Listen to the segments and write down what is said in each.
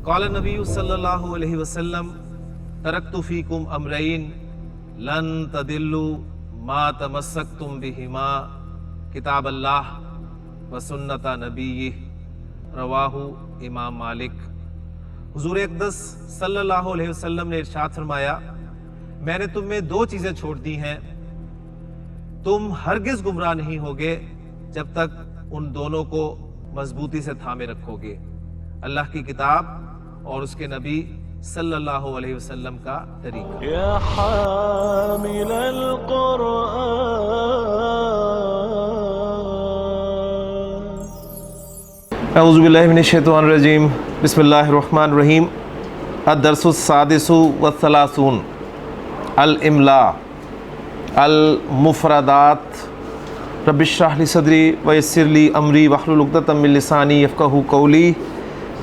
قال نبی صلی اللہ علیہ وسلم ترکت فیکم امرین لن تدلوا ما تمسکتم بہما کتاب اللہ و سنت نبیہ رواہ امام مالک۔ حضور اقدس صلی اللہ علیہ وسلم نے ارشاد فرمایا، میں نے تم میں دو چیزیں چھوڑ دی ہیں، تم ہرگز گمراہ نہیں ہوگے جب تک ان دونوں کو مضبوطی سے تھامے رکھو گے، اللہ کی کتاب اور اس کے نبی صلی اللہ علیہ وسلم کا طریقہ۔ یا حامل القرآن اعوذ باللہ من الشیطان الرجیم، بسم اللہ الرحمن الرحیم۔ الدرس السادس والثلاثون، الاملاء، المفردات۔ رب اشرح لی صدری ویسر لی امری واحلل عقدۃ من لسانی یفقہوا قولی،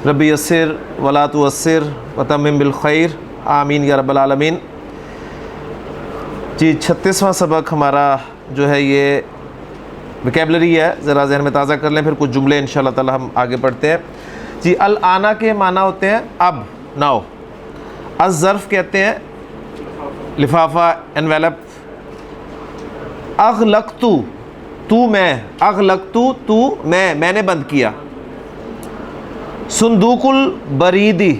رب یسر ولا تعسر وتمم بالخیر، آمین یا رب العالمین۔ جی 36واں سبق ہمارا جو ہے یہ ویکیبلری ہے، ذرا ذہن میں تازہ کر لیں، پھر کچھ جملے انشاءاللہ تعالی ہم آگے پڑھتے ہیں۔ جی الانا کے معنی ہوتے ہیں اب، ناؤ۔ الظرف کہتے ہیں لفافہ، انویلپ۔ اغلقتو، تو میں، اغلقتو تو میں نے بند کیا۔ صندوق البریدی،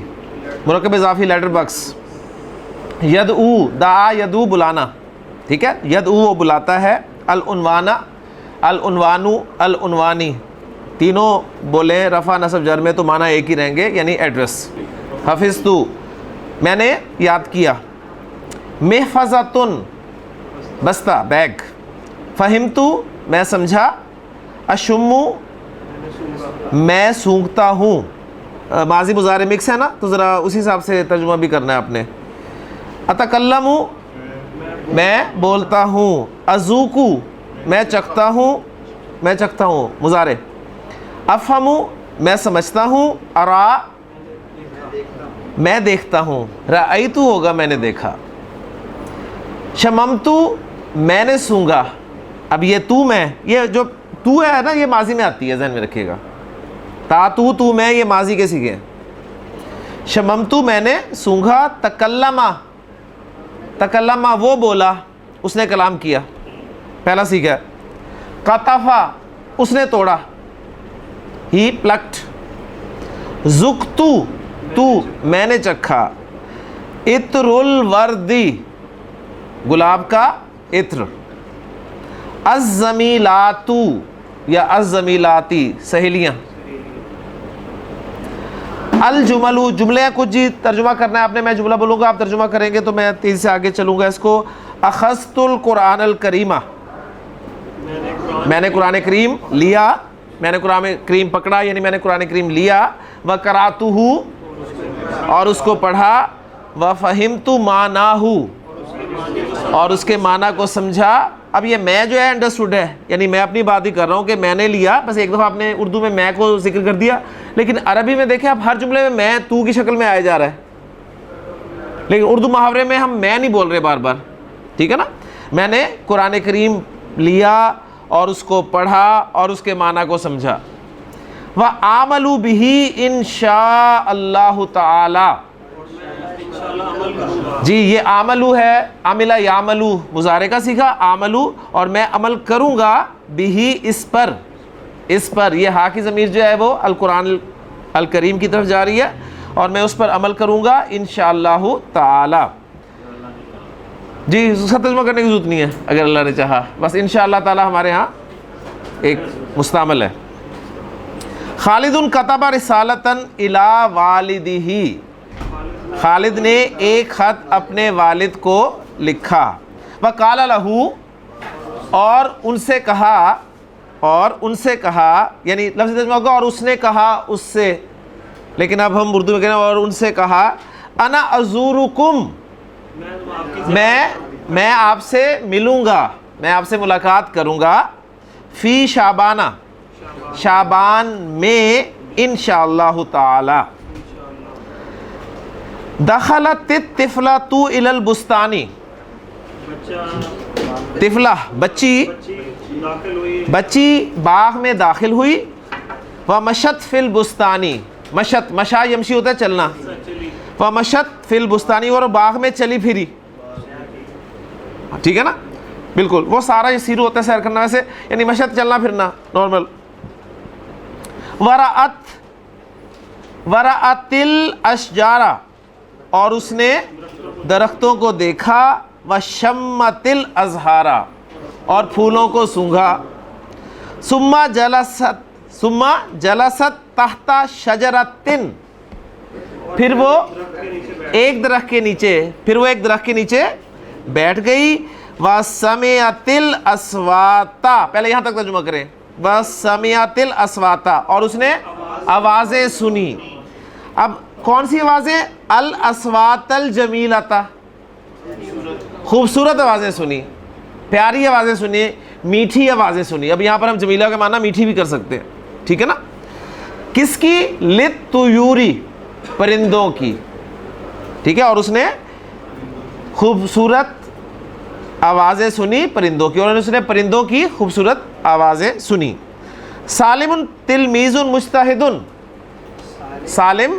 مرکب اضافی لیٹر باکس۔ یدعو، دعا یدعو بلانا، ٹھیک ہے، یدعو وہ بلاتا ہے۔ العنوانہ، العنوانو، العنوانی، تینوں بولیں رفع نصب جر میں تو معنی ایک ہی رہیں گے، یعنی ایڈریس۔ حفظتو، میں نے یاد کیا۔ محفظتن، بستہ، بیگ۔ فہمتو، میں سمجھا۔ اشمو، میں سونگھتا ہوں۔ ماضی مضارع مکس ہے نا، تو ذرا اسی حساب سے ترجمہ بھی کرنا ہے آپ نے۔ اتکلمو، میں بولتا ہوں۔ اذوقو، میں چکھتا ہوں، مضارع۔ افہمو، میں سمجھتا ہوں۔ ارا، میں دیکھتا ہوں۔ رأیتو ہوگا میں نے دیکھا۔ شممتو، میں نے سونگھا۔ اب یہ تو میں، یہ جو تو ہے نا، یہ ماضی میں آتی ہے، ذہن میں رکھیے گا۔ تا تو میں، یہ ماضی کے سیکھے ہیں۔ شممتو، میں نے سونگھا۔ تکلما، تکلما وہ بولا، اس نے کلام کیا، پہلا سیکھا۔ قطفا، اس نے توڑا، ہی پلکٹ۔ ذقتو، تو میں نے چکھا۔ عطر الوردی، گلاب کا عطر۔ الزمیلاتو یا الزمیلاتی، سہیلیاں۔ الجملو، جملے ہیں کچھ، جی ترجمہ کرنا ہے آپ نے، میں جملہ بولوں گا آپ ترجمہ کریں گے، تو میں تیزی سے آگے چلوں گا اس کو۔ اخذت القرآن الکریمہ، میں نے قرآن کریم لیا، میں نے قرآن کریم پکڑا، یعنی میں نے قرآن کریم لیا۔ وقرأتہ، اور اس کو پڑھا۔ وفہمت معناہ، اور اس کے معنی کو سمجھا۔ اب یہ میں جو ہے انڈرسٹوڈ ہے، یعنی میں اپنی بات ہی کر رہا ہوں کہ میں نے لیا، بس ایک دفعہ آپ نے اردو میں کو ذکر کر دیا، لیکن عربی میں دیکھیں آپ ہر جملے میں تو کی شکل میں آیا جا رہا ہے، لیکن اردو محاورے میں ہم میں نہیں بول رہے بار بار، ٹھیک ہے نا۔ میں نے قرآن کریم لیا اور اس کو پڑھا اور اس کے معنی کو سمجھا۔ وَعَمَلُوا بِهِ إِن شَاءَ اللَّهُ تَعَالَى، جی یہ عملو ہے، عملہ یعملو مضارع کا سیکھا، عملو، اور میں عمل کروں گا، بھی اس پر، یہ ہا کی ضمیر جو ہے وہ القرآن الکریم کی طرف جا رہی ہے، اور میں اس پر عمل کروں گا انشاءاللہ تعالی۔ جی اس کا ترجمہ کرنے کی ضرورت نہیں ہے، اگر اللہ نے چاہا، بس انشاءاللہ تعالی ہمارے ہاں ایک مستعمل ہے۔ خالد کتب رسالۃ الی والدہ، خالد نے ایک خط اپنے والد کو لکھا۔ وقال لہ، اور ان سے کہا، یعنی لفظ ترجمہ ہوگا اور اس نے کہا اس سے، لیکن اب ہم اردو میں کہنا، اور ان سے کہا۔ انا ازورکم، میں آپ سے ملوں گا، میں آپ سے ملاقات کروں گا۔ فی شعبانہ، شعبان میں، انشاءاللہ تعالی۔ دخلت الطفلۃ الی البستان، طفلہ بچی باغ میں داخل ہوئی۔ ومشت فی البستان، مشت، مشا یمشی ہوتا ہے چلنا، فمشت فی البستانی، اور باغ میں چلی پھری، ٹھیک ہے نا، بالکل وہ سارا یسیرو ہوتا ہے سیر کرنا ویسے، یعنی مشت چلنا پھرنا نارمل. ورأت الاشجارا، اور اس نے درختوں کو دیکھا، وشمت الازہارا، اور پھولوں کو سونگھا. ثم جلست تحت شجرۃ، پھر وہ ایک درخت کے نیچے بیٹھ گئی. وَسَمِعَتِ الْأَصْوَاتَ، پہلے یہاں تک ترجمہ کریں. وَسَمِعَتِ الْأَصْوَاتَ، اور اس نے آوازیں سنی. اب کون سی آوازیں؟ الْأَصْوَاتَ الْجَمِيلَةَ، خوبصورت آوازیں سنی، پیاری آوازیں سنی، میٹھی آوازیں سنی. اب یہاں پر ہم جمیلہ کا معنی میٹھی بھی کر سکتے ہیں، ٹھیک ہے نا. کس کی؟ لِلطُّیُورِ، پرندوں کی، ٹھیک ہے. اور اس نے خوبصورت آوازیں سنی پرندوں کی، اور اس نے پرندوں کی خوبصورت آوازیں سنی. سالم تلمیذ مجتہد، سالم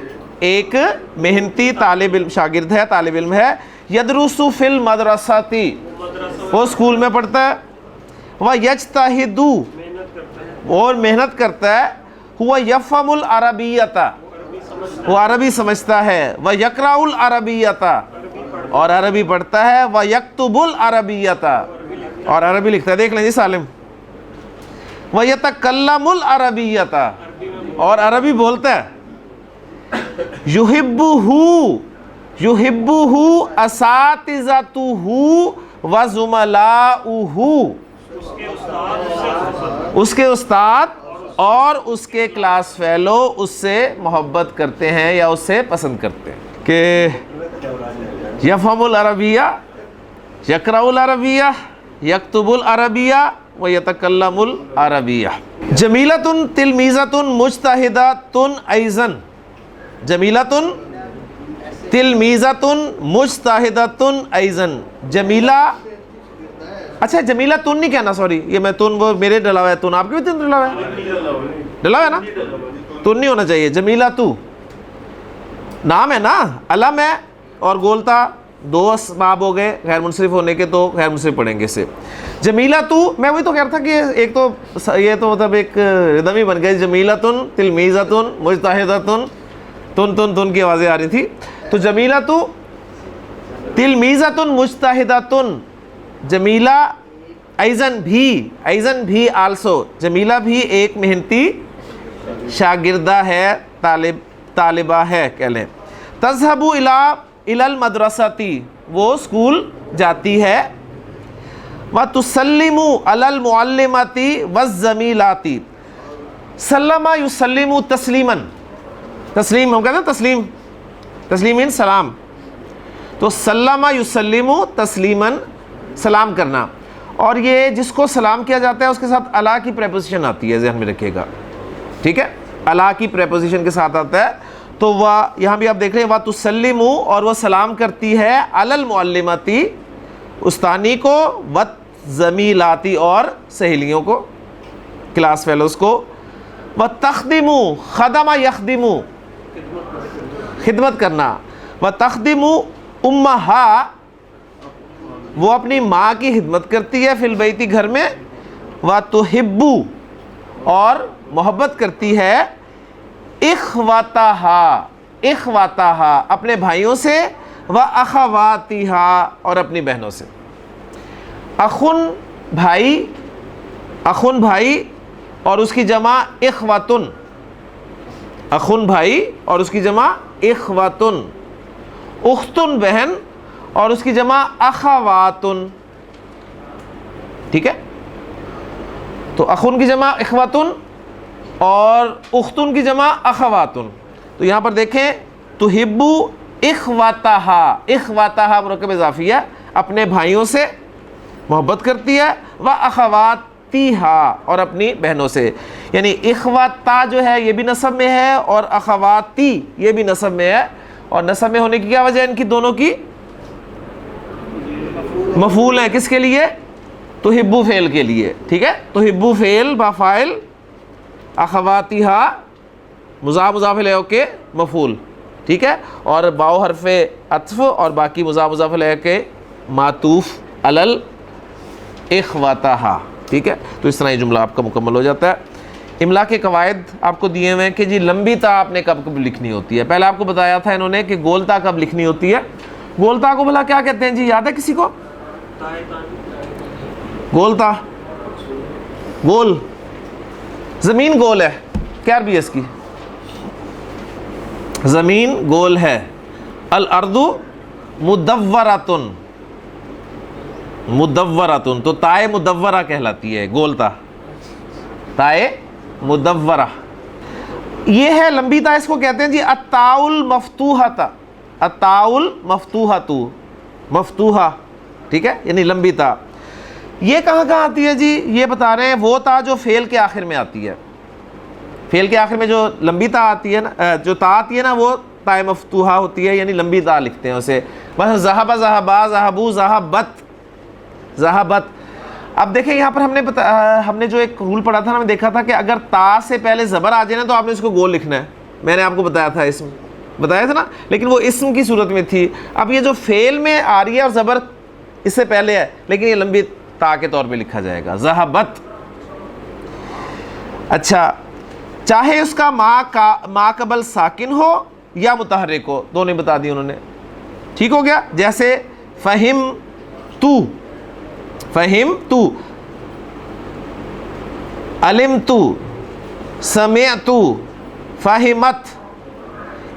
ایک محنتی طالب علم، شاگرد ہے، طالب علم ہے. یدرس فی المدرسۃ، وہ اسکول میں پڑھتا ہے. ویجتہد، اور محنت کرتا ہے. ہوا یفہم العربیۃ، وہ عربی سمجھتا ہے. ویقرأ العربیۃ، اور عربی پڑھتا ہے. ویکتب العربیۃ، اور عربی لکھتا ہے. دیکھ لیں جی سالم. ویتکلم العربیۃ، اور عربی بولتا ہے. یحبہ اساتذتہ وزملاؤہ، اس کے استاد اور اس کے کلاس فیلو اس سے محبت کرتے ہیں یا اس سے پسند کرتے ہیں. کہ یفہم العربیہ، یقرأ العربیہ، یکتب العربیہ، ویتکلم العربیہ. جمیلۃ تلمیذۃ مجتہدۃ ایضاً، جمیلۃ تلمیذۃ مجتہدۃ ایضاً. جمیلہ، اچھا جمیلہ تن نہیں کہنا، سوری یہ میں تن وہ میرے ڈلا ہوا ہے، تن آپ کے بھی تن ڈلا ہوا ہے، ڈلا ہوا ہے نا، تن نہیں ہونا چاہیے. جمیلہ تو نام ہے نا، علم ہے، اور گولتا دو اسباب ہو گئے غیر منصرف ہونے کے، تو غیر منصرف پڑھیں گے اسے. جمیلہ تو، میں وہی تو کہہ رہا تھا کہ ایک تو یہ تو مطلب ایک ردم ہی بن گئی. جمیلۃ تلمیذۃ مجتہدۃ، تن تن تن کی آوازیں آ رہی تھی. تو جمیلہ تو تلمیذۃ مجتہدۃ، جمیلہ ایضاً بھی آلسو، جمیلہ بھی ایک محنتی شاگردہ ہے، طالبہ ہے کہہ لیں. تذهب الی المدرسۃ، وہ اسکول جاتی ہے. وتسلم علی المعلمۃ والزمیلات، سلم یسلم تسلیما، تسلیم ہم کہتے ہیں تسلیم، تسلیمین سلام، تو سلم یسلم تسلیما، سلام کرنا. اور یہ جس کو سلام کیا جاتا ہے اس کے ساتھ الا کی پریپوزیشن آتی ہے، ذہن میں رکھیے گا، ٹھیک ہے. الا کی پریپوزیشن کے ساتھ آتا ہے. تو وہ یہاں بھی آپ دیکھ رہے ہیں وَتُسَلِّمُ، اور وہ سلام کرتی ہے علی المعلمۃ، استانی کو، وَالزَّمِيلَاتِ، اور سہیلیوں کو، کلاس فیلوز کو. وَتَخْدِمُ، خَدَمَ يَخْدِمُ، خدمت کرنا. وَتَخْدِمُ أُمَّهَا، وہ اپنی ماں کی خدمت کرتی ہے، فی البیت، گھر میں. وَتُحِبُّ، اور محبت کرتی ہے، اخواتہا، اپنے بھائیوں سے. واخواتہا، اور اپنی بہنوں سے. اخن بھائی اور اس کی جمع اخواتن، اخن بھائی اور اس کی جمع اخواتن. اختن بہن اور اس کی جمع اخواتن، ٹھیک ہے. تو اخن کی جمع اخواتن اور اختن کی جمع اخواتن. تو یہاں پر دیکھیں تحبو اخواتہا، اخواتہا مرکب اضافی ہے، اپنے بھائیوں سے محبت کرتی ہے. واخواتیہا، اور اپنی بہنوں سے. یعنی اخواتا جو ہے یہ بھی نسب میں ہے، اور اخواتی یہ بھی نسب میں ہے. اور نسب میں ہونے کی کیا وجہ ہے؟ ان کی دونوں کی مفعول ہیں. کس کے لیے؟ تحبو فعل کے لیے، ٹھیک ہے. تحبو فعل با فاعل، اخواتیہا مضاف مضاف الیہ کے مفعول، ٹھیک ہے، اور واو حرف عطف اور باقی مضاف مضاف الیہ کے معطوف علی اخواتہا، ٹھیک ہے. تو اس طرح یہ جملہ آپ کا مکمل ہو جاتا ہے. املا کے قواعد آپ کو دیے ہوئے ہیں کہ جی لمبی تا آپ نے کب کب لکھنی ہوتی ہے. پہلے آپ کو بتایا تھا انہوں نے کہ گول تا کب لکھنی ہوتی ہے. گول تا کو بھلا کیا کہتے ہیں جی، یاد ہے کسی کو؟ گول تا، گول، زمین گول ہے، کیا عربی ہے اس کی؟ زمین گول ہے. الارض مدورۃ، مدورۃ، تو تائے مدورہ کہلاتی ہے گول تا، تائے مدورہ. یہ ہے لمبی تا، اس کو کہتے ہیں جی التاء المفتوحۃ، التاء المفتوحۃ، مفتوحہ، ٹھیک ہے، یعنی لمبی تا. یہ کہاں کہاں آتی ہے جی؟ یہ بتا رہے ہیں وہ تا جو فعل کے آخر میں آتی ہے. فعل کے آخر میں جو لمبی تا آتی ہے نا، جو تا آتی ہے نا، وہ تائے مفتوحہ ہوتی ہے، یعنی لمبی تا لکھتے ہیں اسے. بس ذہب، ذہبا، ذہبو، ذہبت، ذہبت. اب دیکھیں یہاں پر ہم نے جو ایک رول پڑھا تھا نا، میں دیکھا تھا کہ اگر تا سے پہلے زبر آ جائے نا تو آپ نے اس کو گول لکھنا ہے. میں نے آپ کو بتایا تھا، اسم بتایا تھا نا، لیکن وہ اسم کی صورت میں تھی. اب یہ جو فعل میں آ رہی ہے اور زبر اس سے پہلے ہے، لیکن یہ لمبی تا کے طور پہ لکھا جائے گا، ذہبت. اچھا، چاہے اس کا ما قبل ساکن ہو یا متحرک ہو، دونوں بتا دی انہوں نے. ٹھیک ہو گیا. جیسے فہم تو، فہم تو، علم تو، سمع تو، فہمت.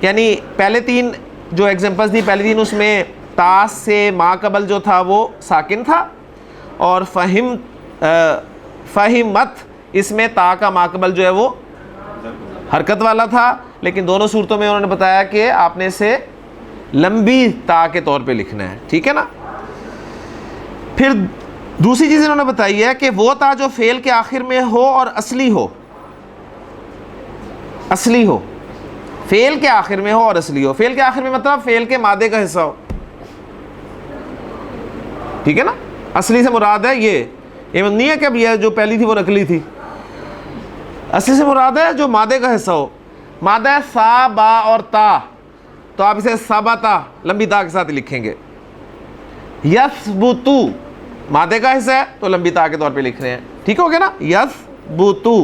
یعنی پہلے تین جو ایگزامپلس دی، پہلے تین اس میں تا سے ما قبل جو تھا وہ ساکن تھا، اور فہمت اس میں تا کا ما قبل جو ہے وہ حرکت والا تھا. لیکن دونوں صورتوں میں انہوں نے بتایا کہ آپ نے اسے لمبی تا کے طور پہ لکھنا ہے، ٹھیک ہے نا. پھر دوسری چیز انہوں نے بتائی ہے کہ وہ تا جو فعل کے آخر میں ہو اور اصلی ہو، اصلی ہو، فعل کے آخر میں ہو اور اصلی ہو. فعل کے آخر میں مطلب فعل کے مادے کا حصہ ہو، ٹھیک ہے نا. اصلی سے مراد ہے یہ نہیں ہے کہ اب یہ جو پہلی تھی وہ نقلی تھی. اصلی سے مراد ہے جو مادے کا حصہ ہو. مادہ ہے سا، با اور تا، تو آپ اسے سبتا لمبی تا کے ساتھ لکھیں گے. یثبتو مادے کا حصہ ہے تو لمبی تا کے طور پہ لکھ رہے ہیں، ٹھیک ہو گیا نا. یثبتو.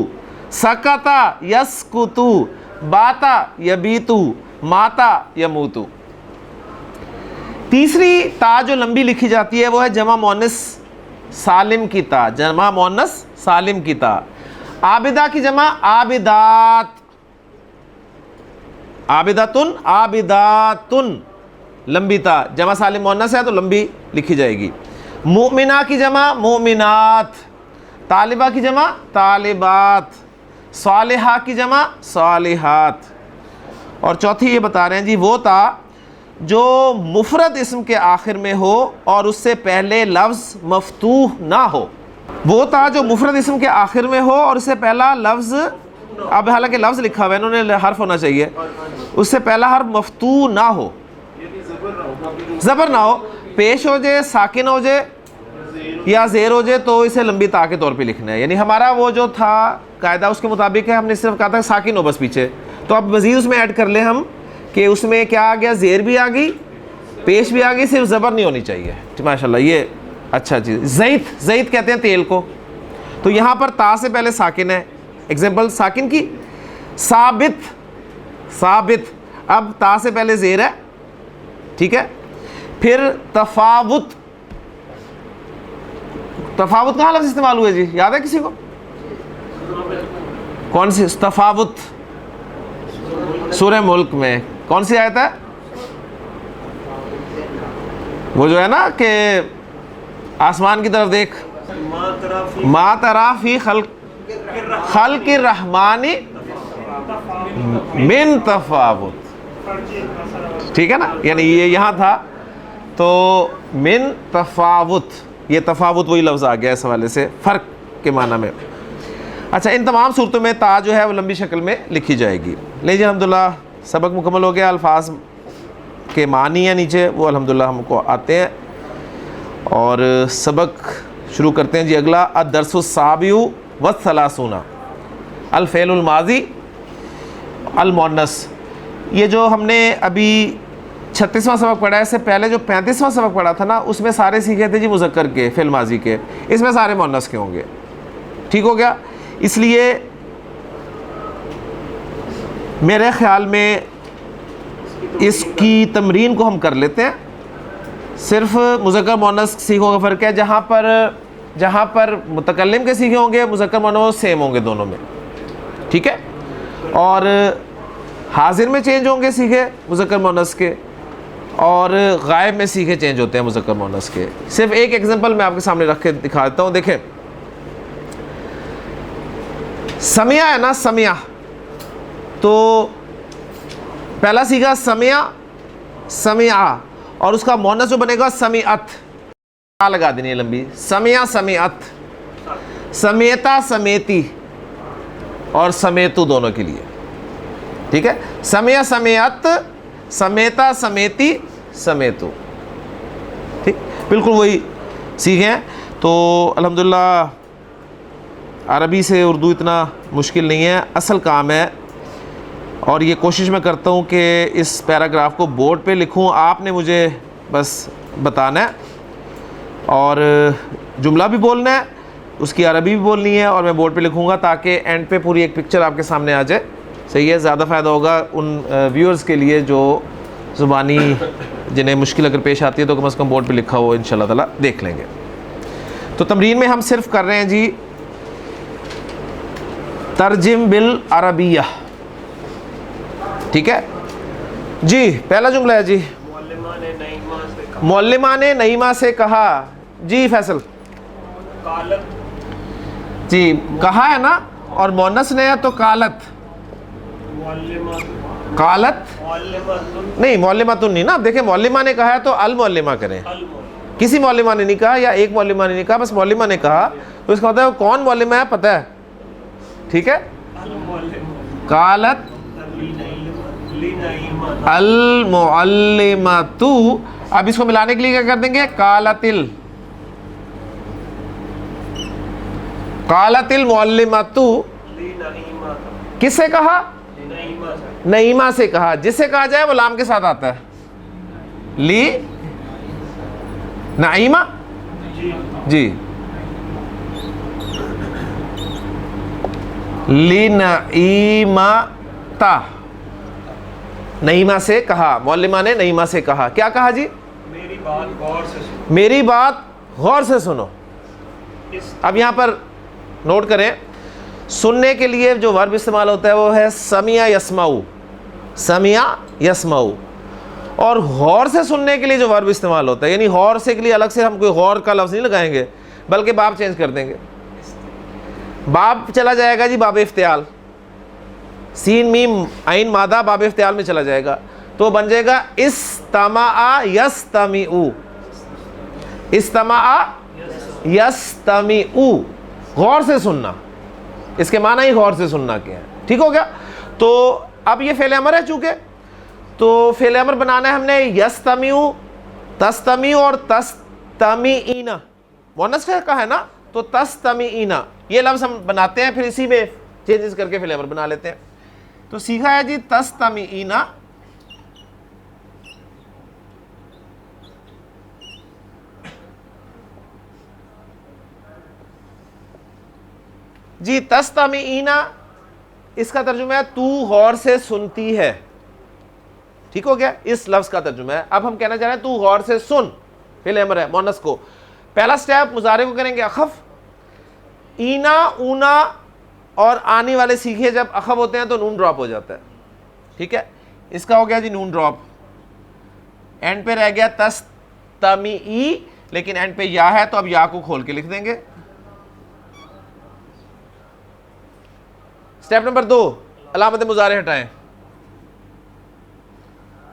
سکتا یسکتو، باتا یبیتو، ماتا یموتو. تیسری تا جو لمبی لکھی جاتی ہے وہ ہے جمع مؤنث سالم کی تا، جمع مؤنث سالم کی تا. عابدہ کی جمع عابدات، عابداتن، عابداتن، لمبی تا. جمع سالم مؤنث ہے تو لمبی لکھی جائے گی. مؤمنہ کی جمع مؤمنات، طالبہ کی جمع طالبات، صالحہ کی جمع صالحات. اور چوتھی یہ بتا رہے ہیں جی وہ تا جو مفرد اسم کے آخر میں ہو اور اس سے پہلے لفظ مفتوح نہ ہو. وہ تا جو مفرد اسم کے آخر میں ہو اور اس سے پہلا لفظ، اب حالانکہ لفظ لکھا ہوا ہے، انہوں نے حرف ہونا چاہیے، اس سے پہلا حرف مفتوح نہ ہو، زبر نہ ہو، پیش ہو جائے، ساکن ہو جائے یا زیر ہو جائے تو اسے لمبی تا کے طور پہ لکھنا ہے. یعنی ہمارا وہ جو تھا قاعدہ اس کے مطابق ہے، ہم نے صرف کہا تھا ساکن ہو بس پیچھے. تو اب مزید اس میں ایڈ کر لیں ہم کہ اس میں کیا آ گیا، زیر بھی آ گئی، پیش بھی آ گئی، صرف زبر نہیں ہونی چاہیے. ماشاءاللہ یہ اچھا چیز. زیت، زیت کہتے ہیں تیل کو، تو یہاں پر تا سے پہلے ساکن ہے، ایگزامپل ساکن کی. ثابت، ثابت، اب تا سے پہلے زیر ہے، ٹھیک ہے. پھر تفاوت، تفاوت کہاں لفظ استعمال ہوئے جی، یاد ہے کسی کو؟ کون سی تفاوت؟ سورہ ملک میں کون سی آیت ہے؟ وہ جو ہے نا کہ آسمان کی طرف دیکھ، ما تری فی خلق الرحمن من تفاوت، ٹھیک ہے نا. یعنی یہ یہاں تھا تو من تفاوت، یہ تفاوت وہی لفظ آ گیا اس حوالے سے، فرق کے معنی میں. اچھا، ان تمام صورتوں میں تا جو ہے وہ لمبی شکل میں لکھی جائے گی. لیجیے الحمدللہ سبق مکمل ہو گیا. الفاظ کے معنی ہیں نیچے، وہ الحمدللہ ہم کو آتے ہیں، اور سبق شروع کرتے ہیں جی. اگلا الدرس السابع والثلاثون، الفعل الماضی المؤنث. یہ جو ہم نے ابھی 36واں سبق پڑھا ہے، اس سے پہلے جو 35واں سبق پڑھا تھا نا، اس میں سارے سیکھے تھے جی مذکر کے فعل ماضی کے، اس میں سارے مؤنث کے ہوں گے. ٹھیک ہو گیا؟ اس لیے میرے خیال میں اس کی تمرین کو ہم کر لیتے ہیں. صرف مذکر مؤنث سیکھوں کا فرق ہے، جہاں پر متکلم کے سیکھے ہوں گے مذکر مؤنث سیم ہوں گے دونوں میں. ٹھیک ہے؟ اور حاضر میں چینج ہوں گے سیکھے مذکر مؤنث کے، اور غائب میں سیکھے چینج ہوتے ہیں مذکر مؤنث کے. صرف ایک ایگزامپل میں آپ کے سامنے رکھ کے دکھا دیتا ہوں. دیکھیں سمعہ ہے نا، سمعہ، تو پہلا سیکھا سمعہ، سمعہ، اور اس کا مؤنث جو بنے گا سمعت، لگا دینی ہے لمبی، سمعہ سمعت، سمیتا سمیتی، اور سمیتو دونوں کے لیے. ٹھیک ہے؟ سمعہ سمعت، سمیتا سمیتی، سمیتو. ٹھیک، بالکل وہی سیکھیں. تو الحمدللہ عربی سے اردو اتنا مشکل نہیں ہے، اصل کام ہے. اور یہ کوشش میں کرتا ہوں کہ اس پیراگراف کو بورڈ پہ لکھوں، آپ نے مجھے بس بتانا ہے، اور جملہ بھی بولنا ہے، اس کی عربی بھی بولنی ہے، اور میں بورڈ پہ لکھوں گا تاکہ اینڈ پہ پوری ایک پکچر آپ کے سامنے آ جائے. صحیح ہے؟ زیادہ فائدہ ہوگا ان ویورز کے لیے جو زبانی جنہیں مشکل اگر پیش آتی ہے، تو کم از کم بورڈ پہ لکھا ہو انشاءاللہ تعالیٰ دیکھ لیں گے. تو تمرین میں ہم صرف کر رہے ہیں جی ترجم بالعربیہ. ٹھیک ہے جی؟ پہلا جملہ ہے جی، معلمہ نے نعیمہ سے کہا. جی فیصل؟ قالت. جی کہا ہے نا، اور مؤنث نے ہے تو قالت. قالت نہیں، معلمۃ نہیں نا. دیکھیں معلمہ نے کہا ہے تو المعلمہ کریں. کسی معلمہ نے نہیں کہا، یا ایک معلمہ نے نہیں کہا، بس معلمہ نے کہا، تو اس کا مطلب ہے کون معلمہ ہے پتہ ہے. ٹھیک ہے؟ قالت المعلمۃ. اب اس کو ملانے کے لیے کیا کر دیں گے؟ قالت المعلمۃ. کس سے کہا؟ نعیمہ سے کہا. جس سے کہا جائے وہ لام کے ساتھ آتا ہے. لی نعیمہ. جی لی نعیمہ تا، نعیمہ سے کہا، معلمہ نے نعیمہ سے کہا. کیا کہا جی؟ میری بات غور سے سنو. اب یہاں پر نوٹ کریں، سننے کے لیے جو ورب استعمال ہوتا ہے وہ ہے سمع یسمعو. سمع یسمعو. اور غور سے سننے کے لیے جو ورب استعمال ہوتا ہے، یعنی غور سے کے لیے الگ سے ہم کوئی غور کا لفظ نہیں لگائیں گے، بلکہ باب چینج کر دیں گے. باب چلا جائے گا جی باب افتعال، سین میم عین مادہ باب افتعال میں چلا جائے گا، تو بن جائے گا استمع یستمعو. استمع یستمعو، غور سے سننا. اس کے معنی ہی غور سے سننا کے ہیں. ٹھیک ہو گیا؟ تو اب یہ فعل امر ہے چونکہ، تو فعل امر بنانا ہے ہم نے یستمعو، تستمعو اور تستمعین. مؤنث کا ہے نا، تو تستمعین یہ لفظ ہم بناتے ہیں، پھر اسی میں چینجز کر کے فعل امر بنا لیتے ہیں. تو سیکھا ہے جی تستمعین. جی تستمعین اس کا ترجمہ ہے تو غور سے سنتی ہے. ٹھیک ہو گیا؟ اس لفظ کا ترجمہ ہے. اب ہم کہنا چاہ رہے ہیں تو غور سے سن، فعل امر ہے مؤنث کو. پہلا سٹیپ مضارع کو کریں گے اخف. اینا اونا اور آنے والے سیکھے جب اخف ہوتے ہیں تو نون ڈراپ ہو جاتا ہے. ٹھیک ہے؟ اس کا ہو گیا جی نون ڈراپ. اینڈ پہ رہ گیا تستمعی، لیکن اینڈ پہ یا ہے تو اب یا کو کھول کے لکھ دیں گے. سٹیپ نمبر 2، علامت مضارع ہٹائیں.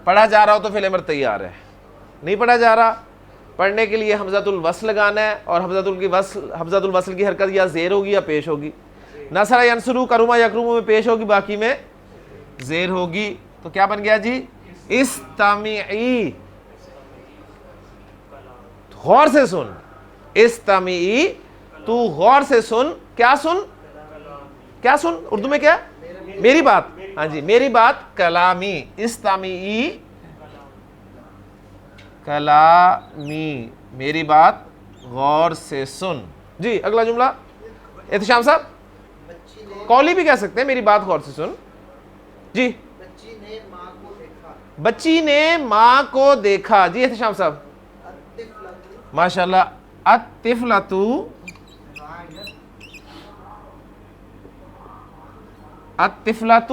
پڑھا جا رہا ہو تو فعل امر تیار ہے، نہیں پڑھا جا رہا، پڑھنے کے لیے حمزۃ الوصل لگانا ہے، اور حمزۃ الوصل کی حرکت یا زیر ہوگی یا پیش ہوگی. نصر ینصرو، کرما یکرمو میں پیش ہوگی، باقی میں زیر ہوگی. تو کیا بن گیا جی؟ استمعی، غور سے سن. استمعی تو غور سے سن. کیا سن؟ کیا سن؟ اردو میں کیا ہے؟ میری بات. ہاں جی میری بات کلامی، استمعی کلامی، میری بات غور سے سن. جی اگلا جملہ احتشام صاحب. قولی بھی کہہ سکتے ہیں میری بات غور سے سن. جی بچی نے ماں کو دیکھا. جی احتشام صاحب. ماشاء اللہ. الطفلۃ الطفلۃ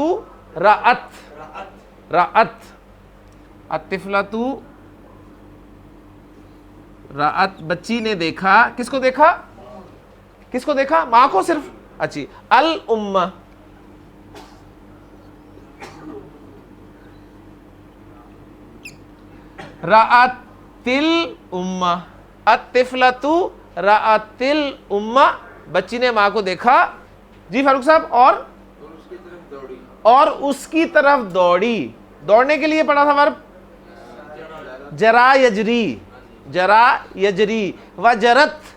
رأت رأت الطفلۃ رأت، بچی نے دیکھا. کس کو دیکھا؟ کس کو دیکھا؟ ماں کو صرف. اچھی. الامہ رأت الامہ، الطفلۃ رأت الامہ، بچی نے ماں کو دیکھا. جی فاروق صاحب. اور اس کی طرف دوڑی. دوڑنے کے لیے پڑھا تھا ورب جرا یجری، جرا یجری. وجرت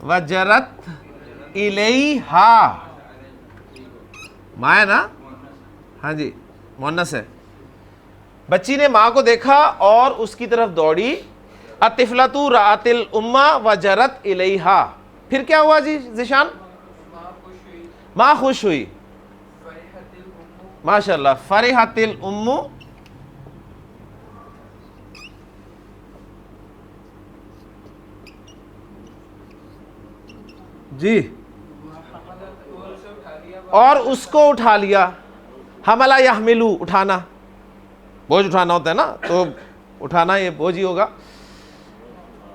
وجرت الیہا، ماں ہے نا. ہاں جی مؤنث ہے. بچی نے ماں کو دیکھا اور اس کی طرف دوڑی. الطفلۃ رأت الامہ وجرت الیہا. پھر کیا ہوا جی ذیشان؟ ماں خوش ہوئی. ماشاء اللہ. فرحت الام، جی اور اس کو اٹھا لیا. حملہ یحملو، اٹھانا، بوجھ اٹھانا ہوتا ہے نا، تو اٹھانا یہ بوجھ ہی ہوگا.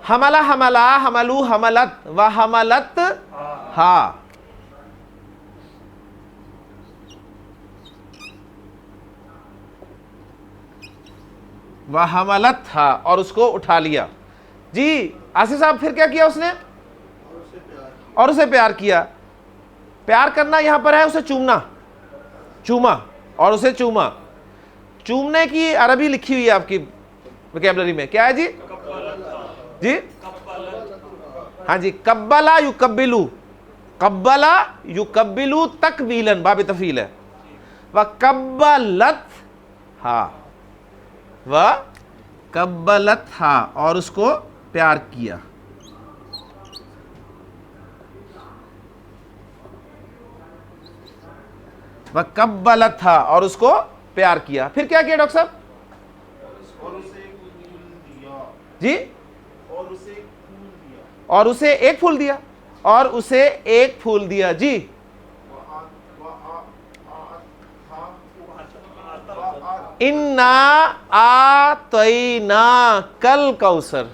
حملہ حملہ حملو حملت وحملت ہا. وحملت ہا، اور اس کو اٹھا لیا. جی آصف صاحب پھر کیا کیا اس نے؟ اور اسے پیار کیا. پیار کرنا یہاں پر ہے اسے چومنا، چوما، اور اسے چوما. چومنے کی عربی لکھی ہوئی ہے آپ کی ویکیبلری میں، کیا ہے جی؟ جی ہاں جی. قبلا یقبلو، قبلا یقبلو تقبیلا، باب تفعیل ہے. وقبلت ہا، وقبلت ہا، اور اس کو پیار کیا. وقبلت ہا، اور اس کو پیار کیا. پھر کیا کیا ڈاکٹر صاحب؟ جی اور اسے ایک پھول دیا. اور اسے ایک پھول دیا. جی انا اعطیناک الکوثر،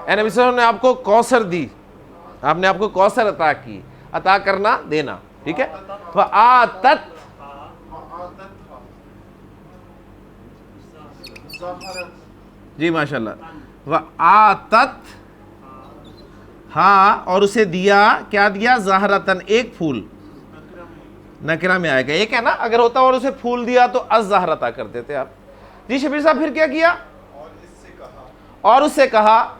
اے نبی صلی اللہ علیہ وسلم نے آپ کو کوثر دی، آپ نے آپ کو کوثر عطا کی. عطا کرنا، دینا. ٹھیک ہے. وآتت، جی ماشاء اللہ. وآتت ہاں، اور اسے دیا. کیا دیا؟ زہرتن، ایک پھول. نکرہ میں آئے گا. ایک ہے نا، اگر ہوتا اور اسے پھول دیا تو الزہرتا کر دیتے آپ. جی شبیر صاحب پھر کیا کیا؟ اور اس سے کہا.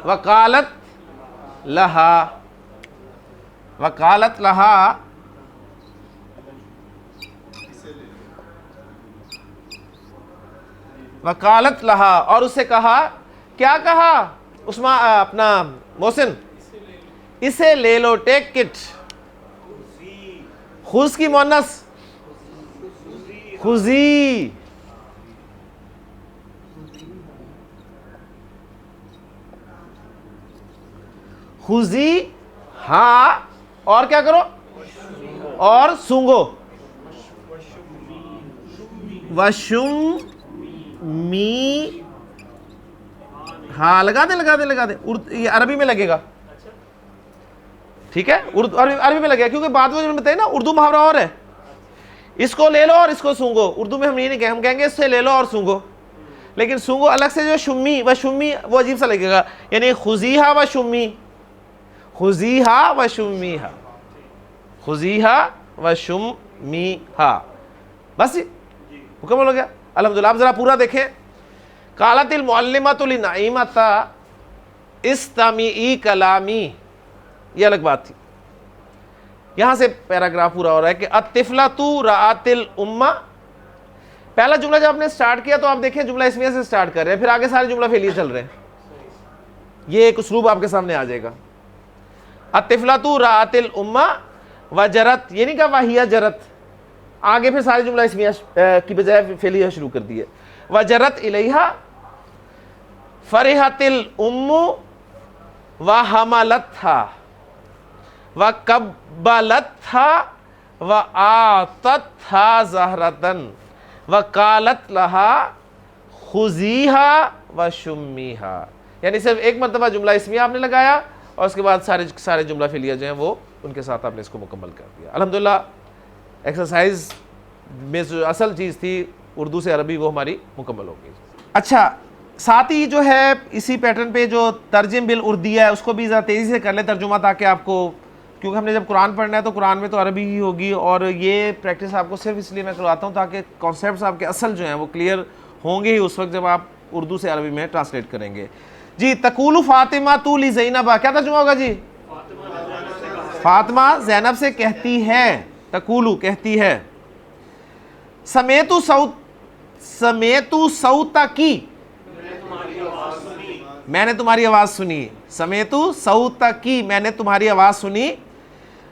وقالت لہا، وقالت لہا، وقالت لہا، اور اس سے کہا. کیا کہا عثمان اپنا محسن؟ اسے لے لو. Take it. خذ کی مؤنث خذی. خذی ہاں، اور کیا کرو؟ اور سونگو. وشم می، ہاں لگا دیں لگا دیں لگا دیں. یہ عربی میں لگے گا. ٹھیک ہے. عربی میں لگے گا کیونکہ بعد میں بتائیں نا اردو محاورہ اور ہے. اس کو لے لو اور اس کو سونگو. اردو میں ہم یہ نہیں کہیں، ہم کہیں گے اس سے لے لو اور سونگو. لیکن سونگو الگ سے جو شمی و شمی وہ عجیب سا لگے گا. یعنی خذیہا و شمی، خذیہا و شمیہا، خذیہا و شمیہا. بس مکمل ہو گیا. الحمدللہ. آپ ذرا پورا دیکھیں. قالت المعلمۃ لنعیمۃ استمعی کلامی، یہ الگ بات تھی. یہاں سے پیراگراف پورا ہو رہا ہے کہ الطفلۃ رأت الامہ. پہلا جملہ جب آپ نے سٹارٹ کیا تو آپ دیکھیں جملہ اسمیہ سے سٹارٹ کر رہے ہیں، پھر آگے سارے جملہ فعلیہ چل رہے ہیں. یہ ایک اسلوب آپ کے سامنے آ جائے گا. الطفلۃ رأت الامہ وجرت، یہ نہیں کہا وہیہ جرت، آگے پھر سارے جملہ اسمیہ کی بجائے فعلیہ شروع کر دیے. وجرت الیہا فرحت الام وحملتھا وقبلتھا وآتتھا زہرۃ وقالت لہا خذیہا وشمیہا. یعنی صرف ایک مرتبہ جملہ اسمیہ آپ نے لگایا اور اس کے بعد سارے جملہ فعلیہ جو ہیں وہ ان کے ساتھ آپ نے اس کو مکمل کر دیا. الحمدللہ ایکسرسائز میں جو اصل چیز تھی اردو سے عربی وہ ہماری مکمل ہو گئی. اچھا ساتھ ہی جو ہے اسی پیٹرن پہ جو ترجم بالاردیہ ہے اس کو بھی ذرا تیزی سے کر لیں ترجمہ، تاکہ آپ کو، کیونکہ ہم نے جب قرآن پڑھنا ہے تو قرآن میں تو عربی ہی ہوگی، اور یہ پریکٹس آپ کو صرف اس لیے میں کرواتا ہوں تاکہ کانسیپٹس آپ کے اصل جو ہیں وہ کلیئر ہوں گے ہی اس وقت جب آپ اردو سے عربی میں ٹرانسلیٹ کریں گے. جی تقول فاطمہ تو لی زینب، کیا ترجمہ ہوگا جی؟ فاطمہ زینب سے کہتی ہے، تقول کہتی ہے. سمیت صوتکی، میں نے تمہاری آواز سنی. سمیت صوتکی، میں نے تمہاری آواز سنی.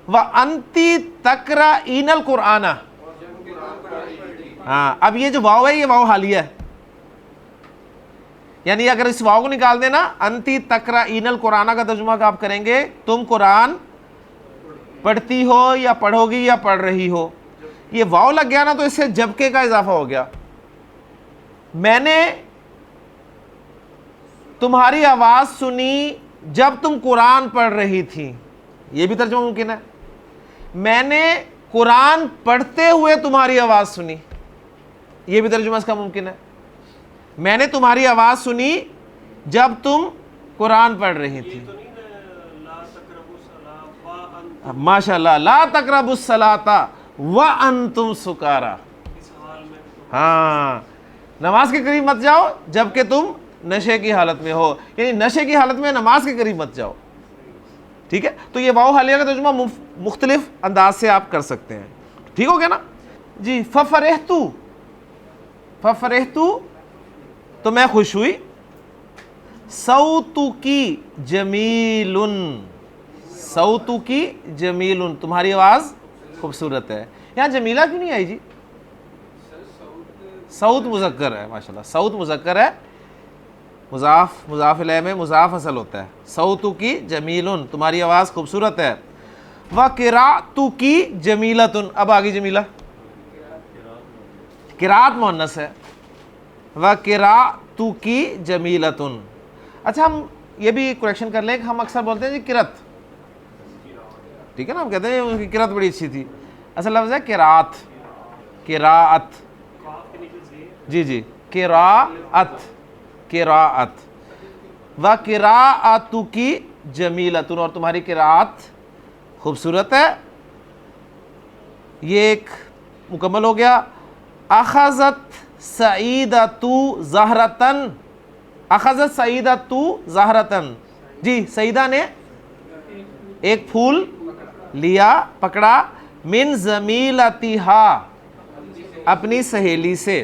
وانتی تقرئین القرآن، ہاں اب یہ جو واو ہے یہ واو حالیہ ہے، یعنی اگر اس واو کو نکال دینا انتی تقرئین القرآن کا ترجمہ آپ کریں گے تم قرآن پڑھتی ہو یا پڑھو گی یا پڑھ رہی ہو. یہ واو لگ گیا نا تو اس سے جبکے کا اضافہ ہو گیا. میں نے تمہاری آواز سنی جب تم قرآن پڑھ رہی تھی، یہ بھی ترجمہ ممکن ہے. میں نے قرآن پڑھتے ہوئے تمہاری آواز سنی، یہ بھی ترجمہ اس کا ممکن ہے. میں نے تمہاری آواز سنی جب تم قرآن پڑھ رہی تھی. ماشاء اللہ، لا تقربوا الصلاۃ وانتم سکارا، ہاں نماز کے قریب مت جاؤ جبکہ تم نشے کی حالت میں ہو، یعنی نشے کی حالت میں نماز کے قریب مت جاؤ. ٹھیک ہے، تو یہ واو حالیہ کا ترجمہ مختلف انداز سے آپ کر سکتے ہیں. ٹھیک ہو گیا نا جی. ففرحتو تو میں خوش ہوئی. صوتکی جمیل، صوتکی جمیل، تمہاری آواز خوبصورت ہے. یہاں جمیلہ کیوں نہیں آئی جی؟ صوت مذکر ہے، ماشاءاللہ صوت مذکر ہے، مضاف مضاف الیہ میں مضاف اصل ہوتا ہے. صوتکی جمیل، تمہاری آواز خوبصورت ہے. وقراءتکی جمیلۃ، اب آگی جمیلہ، قراءت مؤنث ہے. وقراءتکی جمیلۃ. اچھا ہم یہ بھی کریکشن کر لیں کہ ہم اکثر بولتے ہیں جی قرت، ٹھیک ہے نا، ہم کہتے ہیں ان کی قرت بڑی اچھی تھی، اصل لفظ ہے قراءت، قراءت، جی جی قراءت، قراءت. وقراءتکی جمیلۃ، اور تمہاری قراءت خوبصورت ہے. یہ ایک مکمل ہو گیا. اخذت سعیدۃ زہرۃ، اخذت سعیدۃ زہرۃ، جی سعیدہ نے ایک پھول لیا، پکڑا. من زمیلتہا، اپنی سہیلی سے.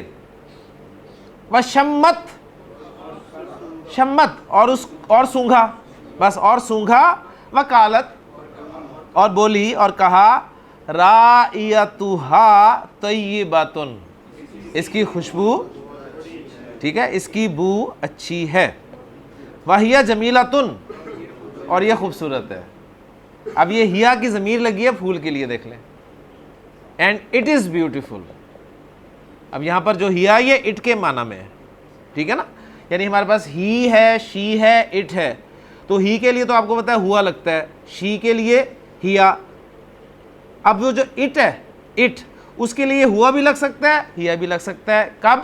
وشمت، شمت اور سونگھا، بس اور سونگھا. وقالت، اور بولی اور کہا. رائیتہا طیبۃ، اس کی خوشبو، ٹھیک ہے، اس کی بو اچھی ہے. وہیہ جمیلۃ، اور یہ خوبصورت ہے. اب یہ ہیا کی ضمیر لگی ہے پھول کے لیے، دیکھ لیں. And it is beautiful. اب یہاں پر جو ہیا یہ اٹ کے معنی میں ہے، ٹھیک ہے نا، یعنی ہمارے پاس ہی ہے، شی ہے، اٹ ہے. تو ہی کے لیے تو آپ کو پتہ ہے ہوا لگتا ہے، شی کے لیے ہیا. اب وہ جو اٹ ہے، اٹ، اس کے لیے ہوا بھی لگ سکتا ہے، ہیا بھی لگ سکتا ہے. کب؟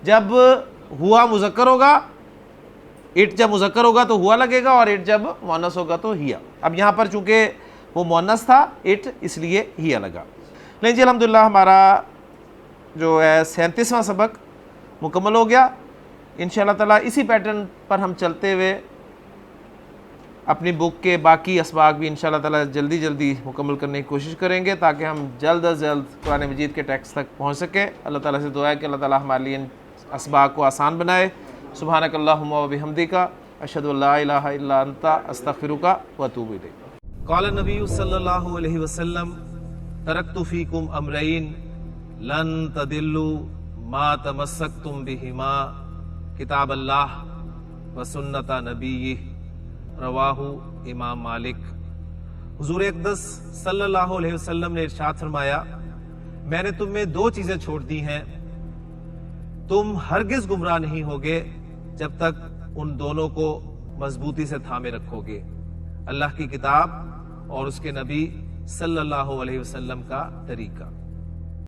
جب ہوا مذکر ہوگا، اٹ جب مذکر ہوگا تو ہوا لگے گا، اور اٹ جب مؤنث ہوگا تو ہیا. اب یہاں پر چونکہ وہ مؤنث تھا اٹ، اس لیے ہیا لگا. لیکن جی الحمدللہ ہمارا جو ہے 37واں سبق مکمل ہو گیا. انشاءاللہ تعالیٰ اسی پیٹرن پر ہم چلتے ہوئے اپنی بک کے باقی اسباق بھی انشاءاللہ تعالیٰ جلدی مکمل کرنے کی کوشش کریں گے تاکہ ہم جلد از جلد قرآن مجید کے ٹیکسٹ تک پہنچ سکیں. اللہ تعالیٰ سے دعا ہے کہ اللہ تعالیٰ ہمارے لیے ان اسباق کو آسان بنائے. سبحانک اللہم و بحمدک اشہد ان لا الہ الا انت استغفرک و اتوب الیک. قال النبی صلی اللہ علیہ وسلم ترکت فیکم امرین لن تضلوا ما تمسکتم بہما کتاب اللہ و سنت نبیہ رواہ امام مالک. حضور اقدس صلی اللہ علیہ وسلم نے ارشاد فرمایا میں نے تم میں 2 چیزیں چھوڑ دی ہیں, تم ہرگز گمراہ نہیں ہوگے جب تک ان دونوں کو مضبوطی سے تھامے رکھو گے, اللہ کی کتاب اور اس کے نبی صلی اللہ علیہ وسلم کا طریقہ.